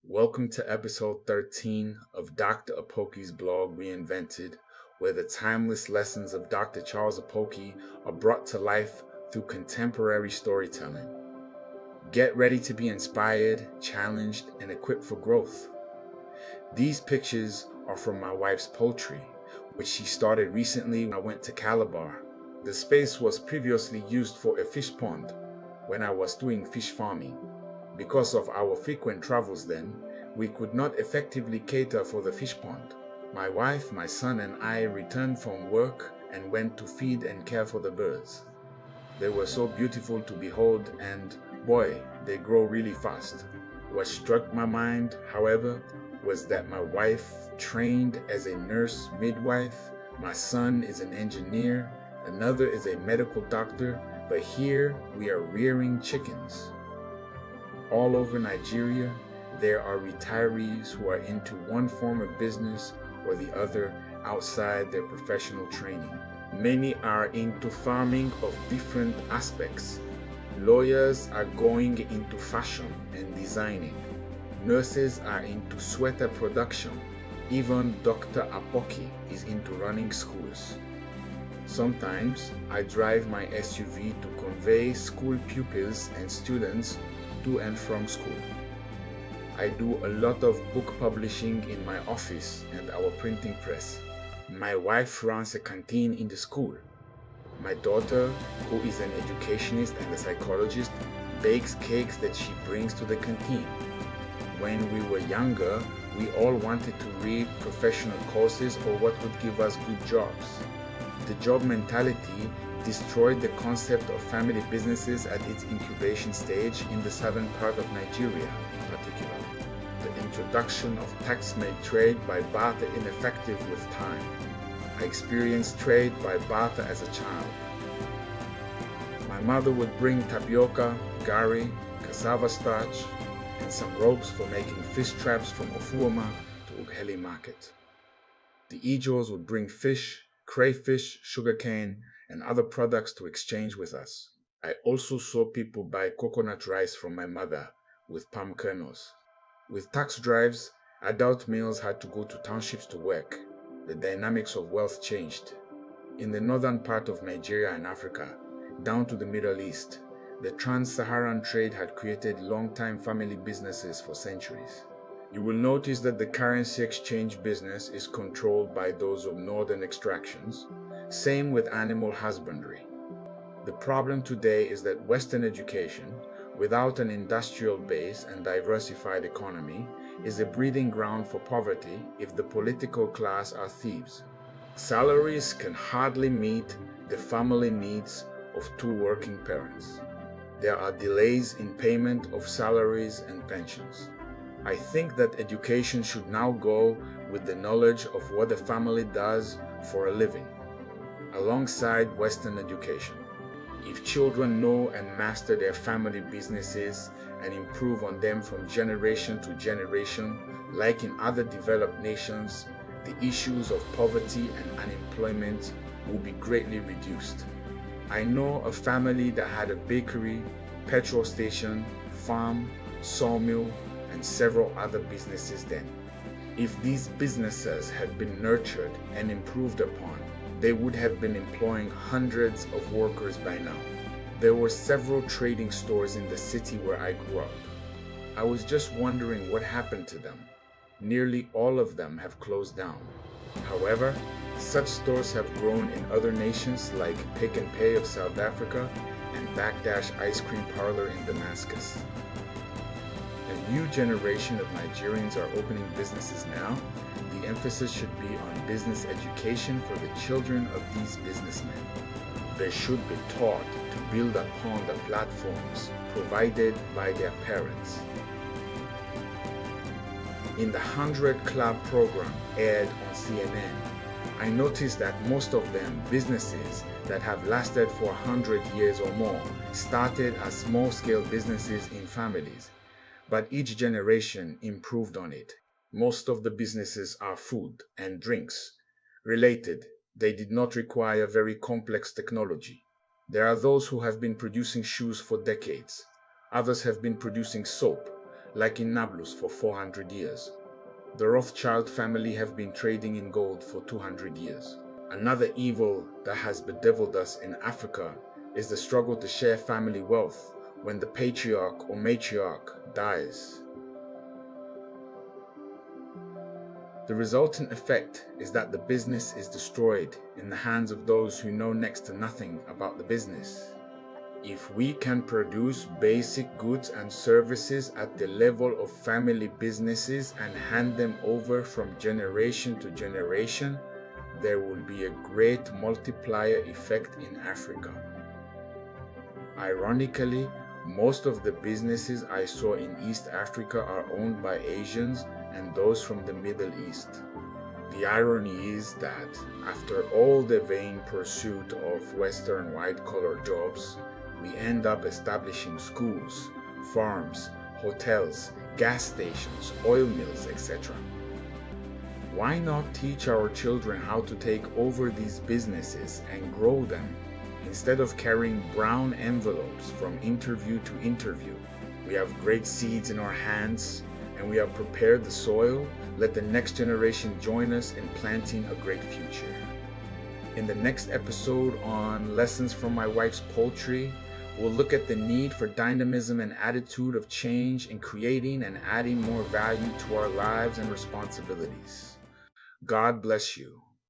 Welcome to episode 13 of Dr. Apoki's blog Reinvented, where the timeless lessons of Dr. Charles Apoki are brought to life through contemporary storytelling. Get ready to be inspired, challenged, and equipped for growth. These pictures are from my wife's poultry, which she started recently when I went to Calabar. The space was previously used for a fish pond when I was doing fish farming. Because of our frequent travels then, we could not effectively cater for the fish pond. My wife, my son, and I returned from work and went to feed and care for the birds. They were so beautiful to behold, and boy, they grow really fast. What struck my mind, however, was that my wife trained as a nurse midwife, my son is an engineer, another is a medical doctor, but here we are rearing chickens. All over Nigeria, there are retirees who are into one form of business or the other outside their professional training. Many are into farming of different aspects. Lawyers are going into fashion and designing. Nurses are into sweater production. Even Dr. Apoki is into running schools. Sometimes I drive my SUV to convey school pupils and students to and from school. I do a lot of book publishing in my office and our printing press. My wife runs a canteen in the school. My daughter, who is an educationist and a psychologist, bakes cakes that she brings to the canteen. When we were younger, we all wanted to read professional courses or what would give us good jobs. The job mentality destroyed the concept of family businesses at its incubation stage in the southern part of Nigeria in particular. The introduction of tax-made trade by barter ineffective with time. I experienced trade by barter as a child. My mother would bring tapioca, gari, cassava starch, and some ropes for making fish traps from Ofuoma to Ugheli market. The Ijos would bring fish, crayfish, sugarcane, and other products to exchange with us. I also saw people buy coconut rice from my mother with palm kernels. With tax drives, adult males had to go to townships to work. The dynamics of wealth changed. In the northern part of Nigeria and Africa, down to the Middle East, the trans-Saharan trade had created long-time family businesses for centuries. You will notice that the currency exchange business is controlled by those of northern extractions. Same with animal husbandry. The problem today is that Western education, without an industrial base and diversified economy, is a breeding ground for poverty if the political class are thieves. Salaries can hardly meet the family needs of two working parents. There are delays in payment of salaries and pensions. I think that education should now go with the knowledge of what a family does for a living, alongside Western education. If children know and master their family businesses and improve on them from generation to generation, like in other developed nations, the issues of poverty and unemployment will be greatly reduced. I know a family that had a bakery, petrol station, farm, sawmill, and several other businesses then. If these businesses had been nurtured and improved upon, they would have been employing hundreds of workers by now. There were several trading stores in the city where I grew up. I was just wondering what happened to them. Nearly all of them have closed down. However, such stores have grown in other nations like Pick and Pay of South Africa and Backdash Ice Cream Parlor in Damascus. A new generation of Nigerians are opening businesses now. The emphasis should be on business education for the children of these businessmen. They should be taught to build upon the platforms provided by their parents. In the 100 Club program aired on CNN, I noticed that most of them businesses that have lasted for 100 years or more started as small-scale businesses in families, but each generation improved on it. Most of the businesses are food and drinks related. They did not require very complex technology. There are those who have been producing shoes for decades. Others have been producing soap. like in Nablus for 400 years. The Rothschild family have been trading in gold for 200 years. Another evil that has bedeviled us in Africa is the struggle to share family wealth when the patriarch or matriarch dies. The resultant effect is that the business is destroyed in the hands of those who know next to nothing about the business. If we can produce basic goods and services at the level of family businesses and hand them over from generation to generation, there will be a great multiplier effect in Africa. Ironically, most of the businesses I saw in East Africa are owned by Asians and those from the Middle East. The irony is that after all the vain pursuit of Western white-collar jobs, we end up establishing schools, farms, hotels, gas stations, oil mills, etc. Why not teach our children how to take over these businesses and grow them, instead of carrying brown envelopes from interview to interview? We have great seeds in our hands, and we have prepared the soil. Let the next generation join us in planting a great future. In the next episode on Lessons from My Wife's Poultry, we'll look at the need for dynamism and attitude of change in creating and adding more value to our lives and responsibilities. God bless you.